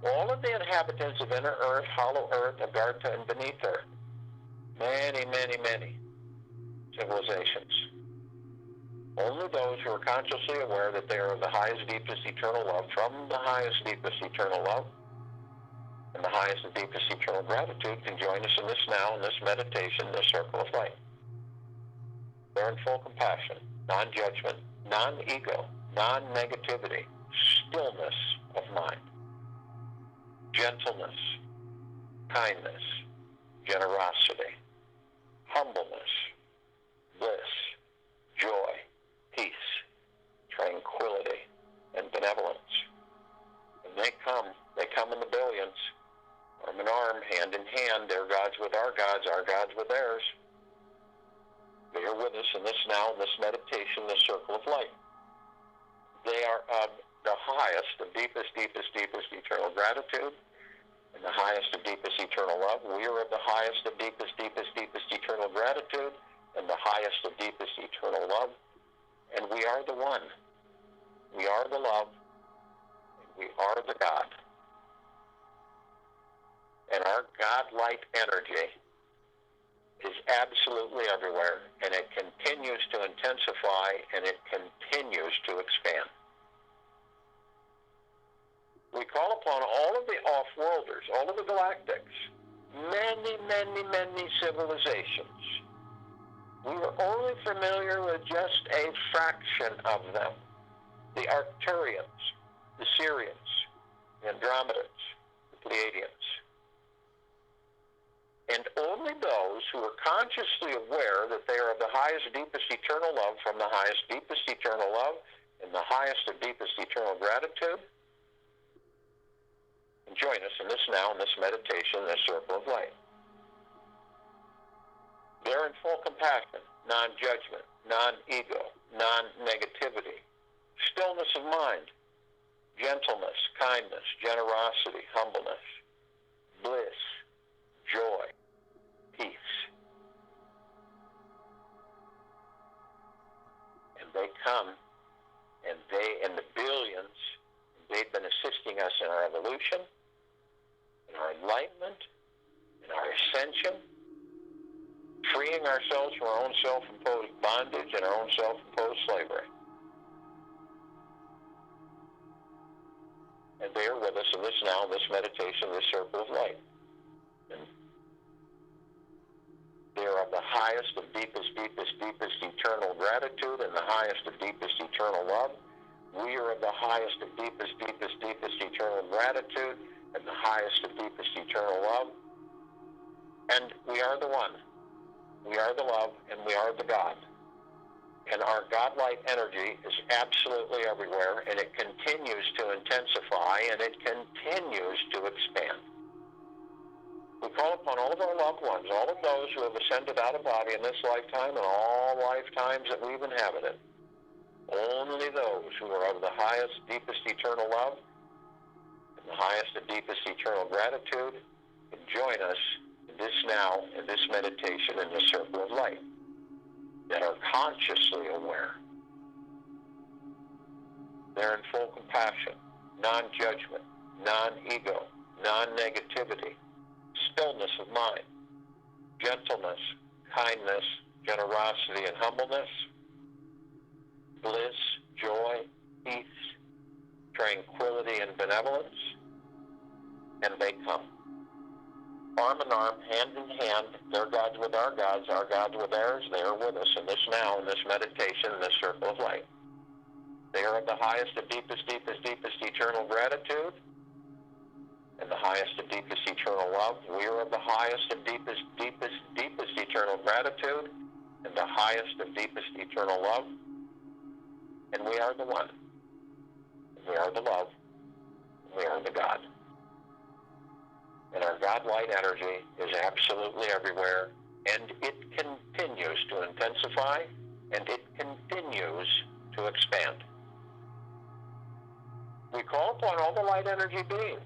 all of the inhabitants of inner earth, hollow earth, Agartha, and beneath earth, many, many, many civilizations. Only those who are consciously aware that they are of the highest, deepest, eternal love, from the highest, deepest, eternal love, and the highest and deepest eternal gratitude can join us in this now, in this meditation, this circle of light. They're in full compassion, non-judgment, non-ego, non-negativity, stillness of mind, gentleness, kindness, generosity, humbleness, bliss, joy, peace, tranquility, and benevolence. And they come in the billions, arm in arm, hand in hand, their gods with our gods with theirs. They are with us in this now, in this meditation, this circle of light. They are of the highest, the deepest, deepest, deepest eternal gratitude, and the highest and deepest eternal love. We are of the highest and deepest, deepest, deepest eternal gratitude, and the highest and deepest eternal love. And we are the one. We are the love, and we are the God. And our God-light energy is absolutely everywhere, and it continues to intensify, and it continues to expand. We call upon all of the off-worlders, all of the galactics, many, many, many civilizations. We were only familiar with just a fraction of them. The Arcturians, the Syrians, the Andromedans, the Pleiadians. And only those who are consciously aware that they are of the highest, deepest eternal love, from the highest, deepest eternal love, and the highest and deepest eternal gratitude, and join us in this now, in this meditation, this circle of light. They're in full compassion, non-judgment, non-ego, non-negativity, stillness of mind, gentleness, kindness, generosity, humbleness, bliss, joy, peace. And they come, and they, in the billions, they've been assisting us in our evolution, in our enlightenment, in our ascension, freeing ourselves from our own self-imposed bondage and our own self-imposed slavery. And they are with us in this now, this meditation, this circle of light. And they are of the highest and deepest, deepest, deepest eternal gratitude and the highest and deepest eternal love. We are of the highest and deepest, deepest, deepest eternal gratitude and the highest and deepest eternal love. And we are the one. We are the love, and we are the God. And our God-light energy is absolutely everywhere, and it continues to intensify, and it continues to expand. We call upon all of our loved ones, all of those who have ascended out of body in this lifetime and all lifetimes that we've inhabited. Only those who are of the highest, deepest eternal love and the highest and deepest eternal gratitude can join us in this now, in this meditation, in this circle of light, that are consciously aware. They're in full compassion, non-judgment, non-ego, non-negativity, stillness of mind, gentleness, kindness, generosity, and humbleness, bliss, joy, peace, tranquility, and benevolence, and they come. Arm in arm, hand in hand, their gods with our gods with theirs. They are with us in this now, in this meditation, in this circle of light. They are of the highest and deepest, deepest, deepest eternal gratitude and the highest and deepest eternal love. We are of the highest and deepest, deepest, deepest eternal gratitude and the highest and deepest eternal love. And we are the one. We are the love. We are the God. And our God-light energy is absolutely everywhere, and it continues to intensify, and it continues to expand. We call upon all the light energy beings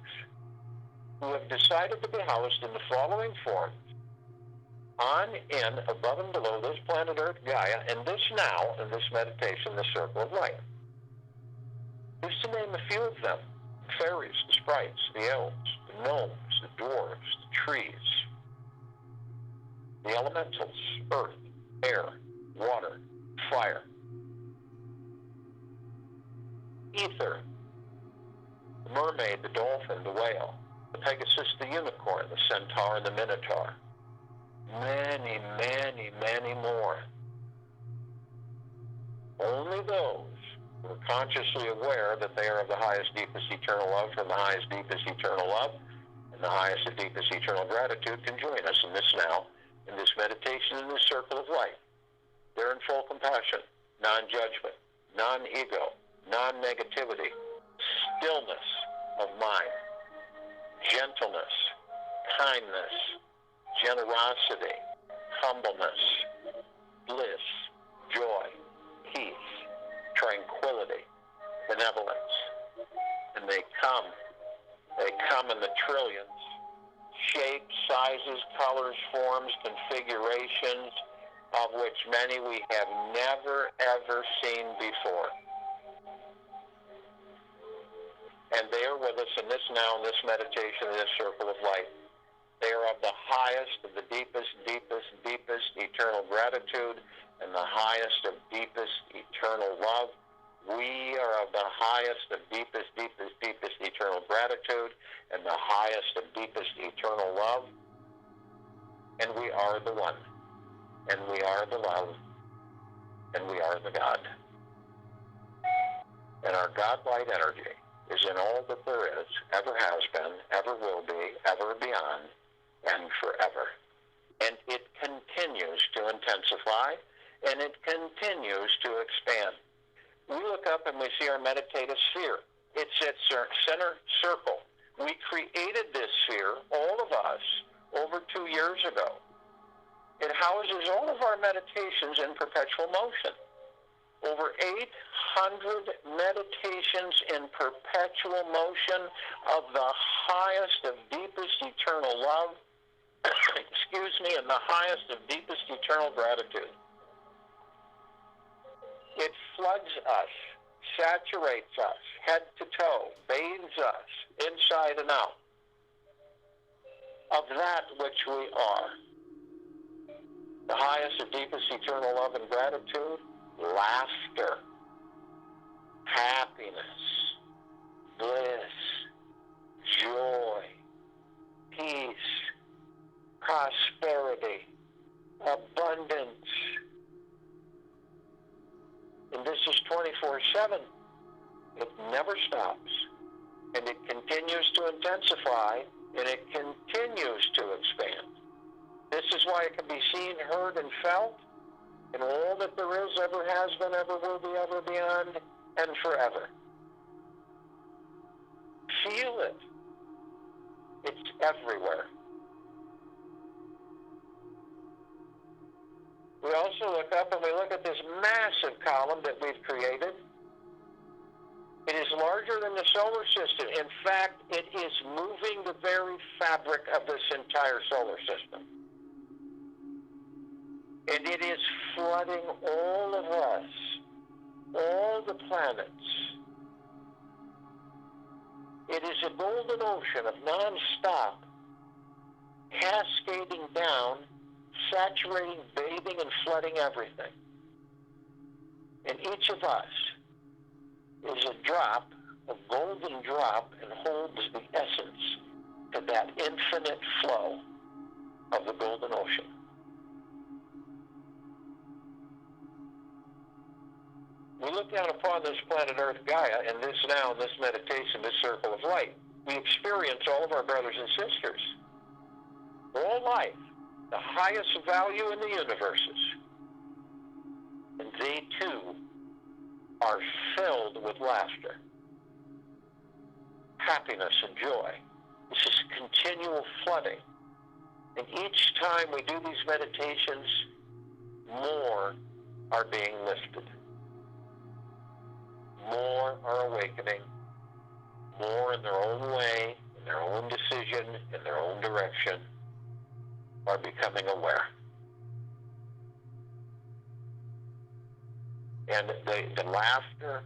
who have decided to be housed in the following forms: on in, above and below this planet Earth, Gaia, and this now, in this meditation, the circle of light. Just to name a few of them: fairies, the sprites, the elves, the gnomes, the dwarves, the trees, the elementals, earth, air, water, fire, ether, the mermaid, the dolphin, the whale, the Pegasus, the unicorn, the centaur, and the minotaur. Many, many, many more. Only those who are consciously aware that they are of the highest, deepest, eternal love from the highest, deepest, eternal love and the highest and deepest, eternal gratitude can join us in this now, in this meditation, in this circle of light. They're in full compassion, non-judgment, non-ego, non-negativity, stillness of mind, gentleness, kindness, generosity, humbleness, bliss, joy, peace, tranquility, benevolence. And they come in the trillions, shapes, sizes, colors, forms, configurations, of which many we have never, ever seen before. And they are with us in this now, in this meditation, in this circle of light. They are of the highest, of the deepest, deepest, deepest eternal gratitude, and the highest of deepest eternal love. We are of the highest of deepest, deepest, deepest eternal gratitude, and the highest of deepest eternal love. And we are the one, and we are the love, and we are the God. And our God-light energy is in all that there is, ever has been, ever will be, ever beyond, and forever. And it continues to intensify, and it continues to expand. We look up and we see our meditative sphere. It's its center circle. We created this sphere, all of us, over 2 years ago. It houses all of our meditations in perpetual motion. Over 800 meditations in perpetual motion of the highest of deepest eternal love, and the highest of deepest eternal gratitude. It floods us, saturates us, head to toe, bathes us, inside and out, of that which we are. The highest of deepest eternal love and gratitude, laughter, happiness, bliss, joy, peace, prosperity, abundance. And this is 24/7. It never stops. And it continues to intensify, and it continues to expand. This is why it can be seen, heard, and felt in all that there is, ever has been, ever will be, ever beyond, and forever. Feel it. It's everywhere. We also look up and we look at this massive column that we've created. It is larger than the solar system. In fact, it is moving the very fabric of this entire solar system. And it is flooding all of us, all the planets. It is a golden ocean of non-stop, cascading down, saturating, bathing, and flooding everything. And each of us is a drop, a golden drop, and holds the essence of that infinite flow of the golden ocean. We look down upon this planet Earth, Gaia, and this now, in this meditation, this circle of light. We experience all of our brothers and sisters. All life, the highest value in the universes. And they, too, are filled with laughter, happiness, and joy. This is continual flooding. And each time we do these meditations, more are being lifted. More are awakening, more in their own way, in their own decision, in their own direction, are becoming aware. And the laughter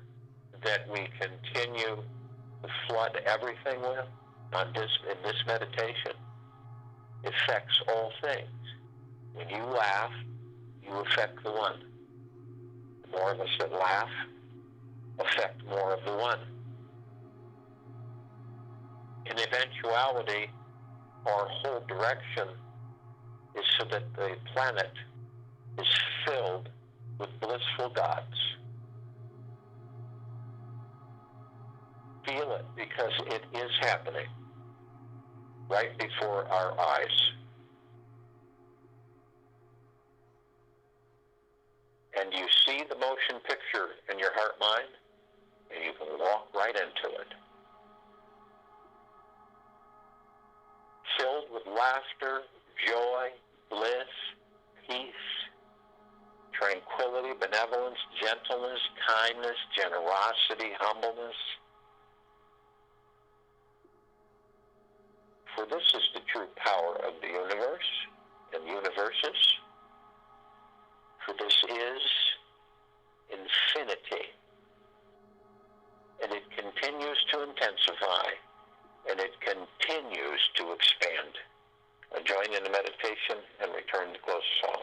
that we continue to flood everything with in this meditation affects all things. When you laugh, you affect the one. The more of us that laugh affect more of the one. In eventuality, our whole direction is so that the planet is filled with blissful gods. Feel it, because it is happening right before our eyes. And you see the motion picture in your heart-mind, and you can walk right into it. Filled with laughter, joy, bliss, peace, tranquility, benevolence, gentleness, kindness, generosity, humbleness. For this is the true power of the universe and universes. For this is infinity. And it continues to intensify, and it continues to expand. Join in the meditation and return to close us all.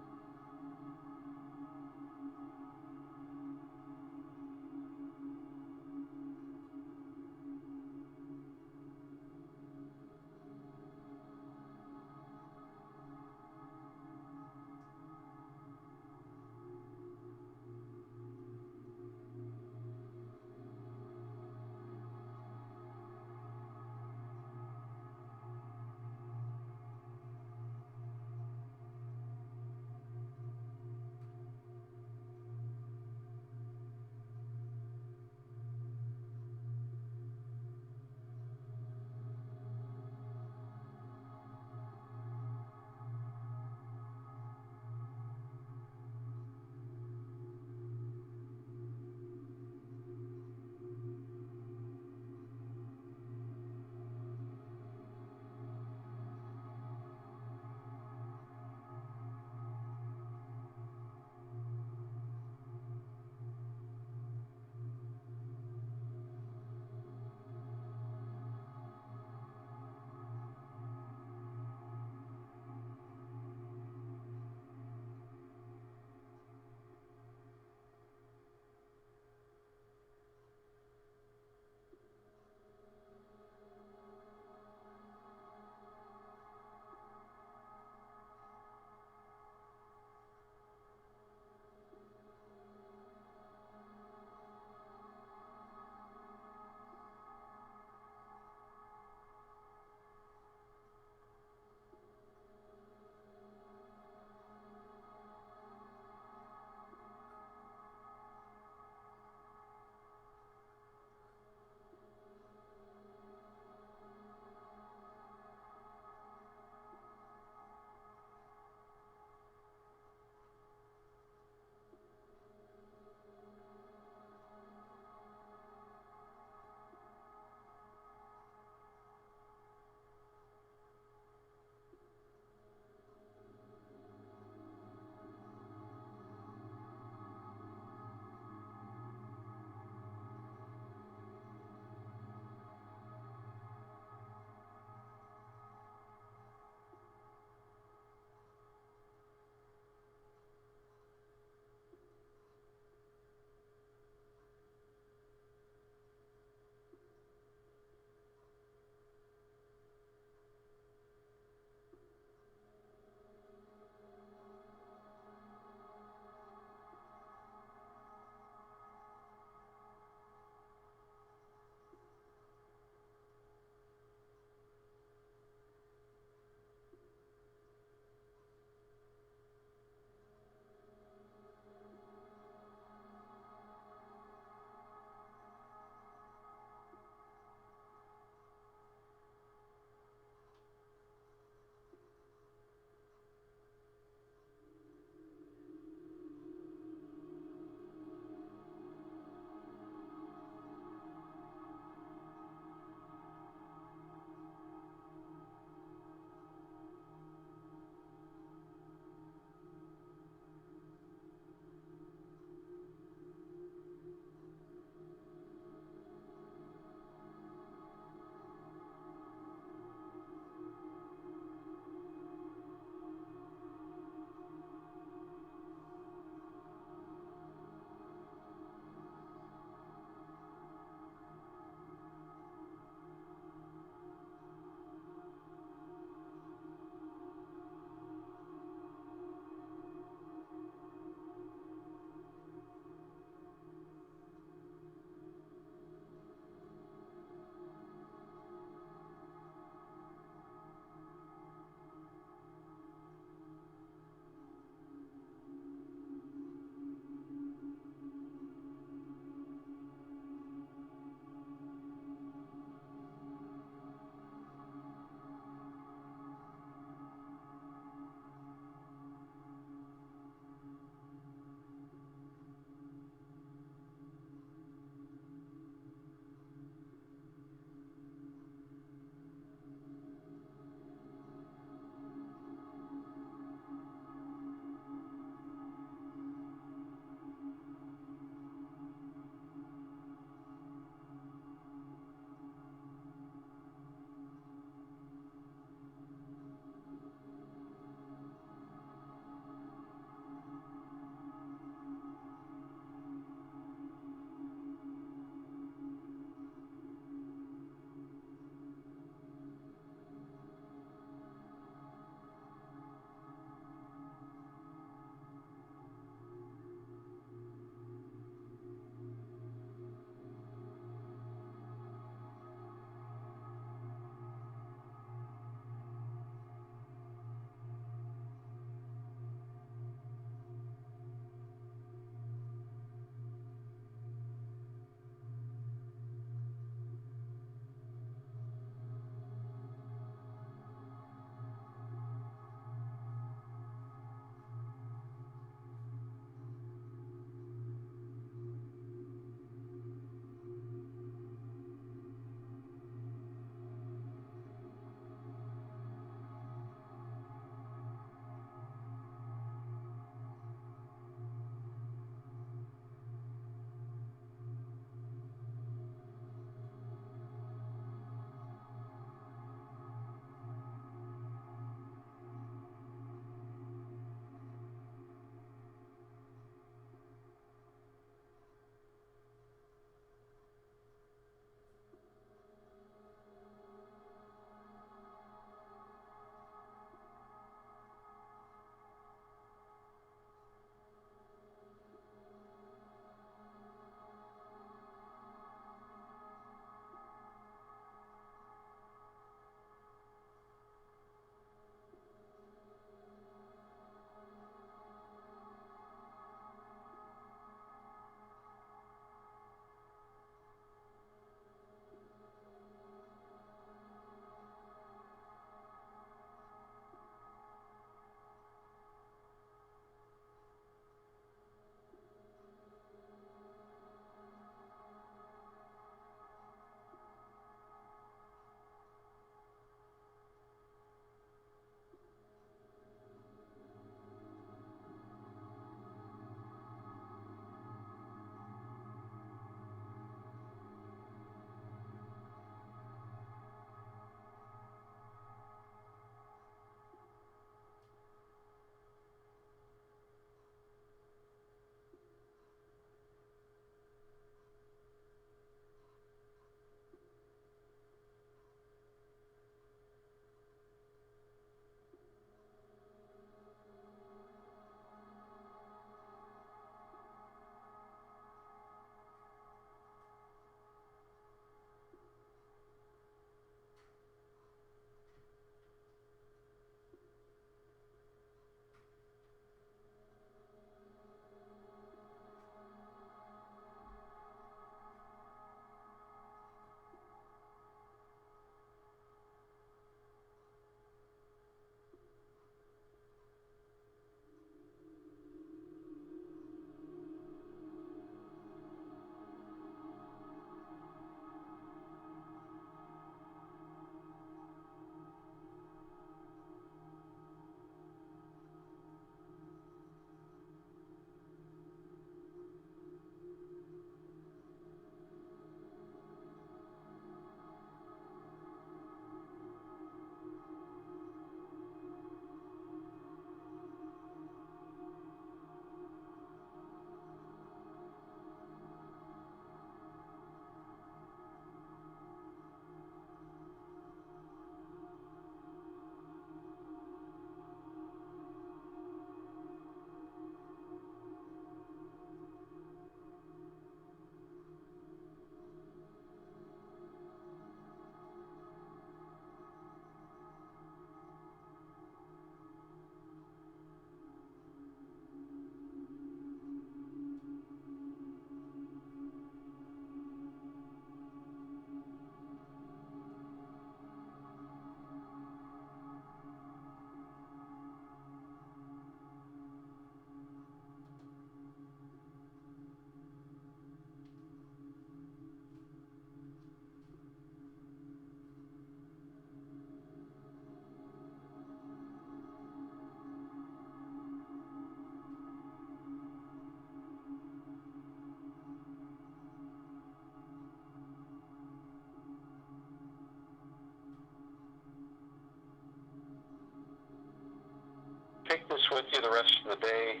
with you the rest of the day,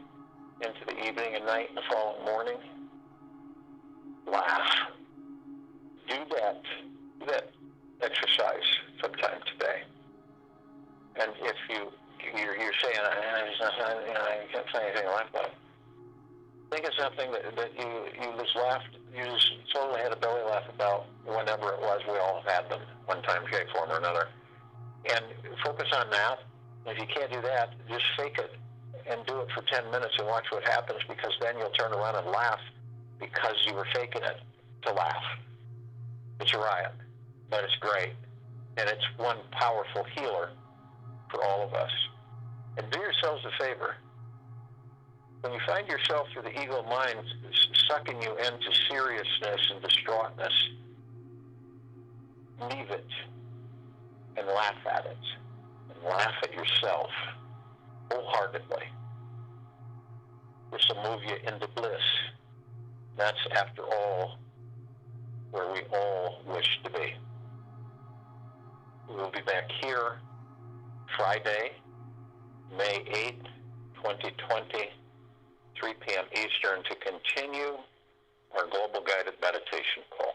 into the evening and night and the following morning. Laugh. Do that exercise sometime today. And if you're saying, I can't say anything to laugh about, think of something that you just totally had a belly laugh about whenever it was. We all have had them one time, shape, form, or another. And focus on that. If you can't do that, just fake it and do it for 10 minutes and watch what happens, because then you'll turn around and laugh because you were faking it to laugh. It's a riot, but it's great. And it's one powerful healer for all of us. And do yourselves a favor. When you find yourself through the ego mind sucking you into seriousness and distraughtness, leave it and laugh at it. And laugh at yourself wholeheartedly. This will move you into bliss. That's, after all, where we all wish to be. We will be back here Friday, May 8th, 2020, 3 p.m. Eastern, to continue our global guided meditation call.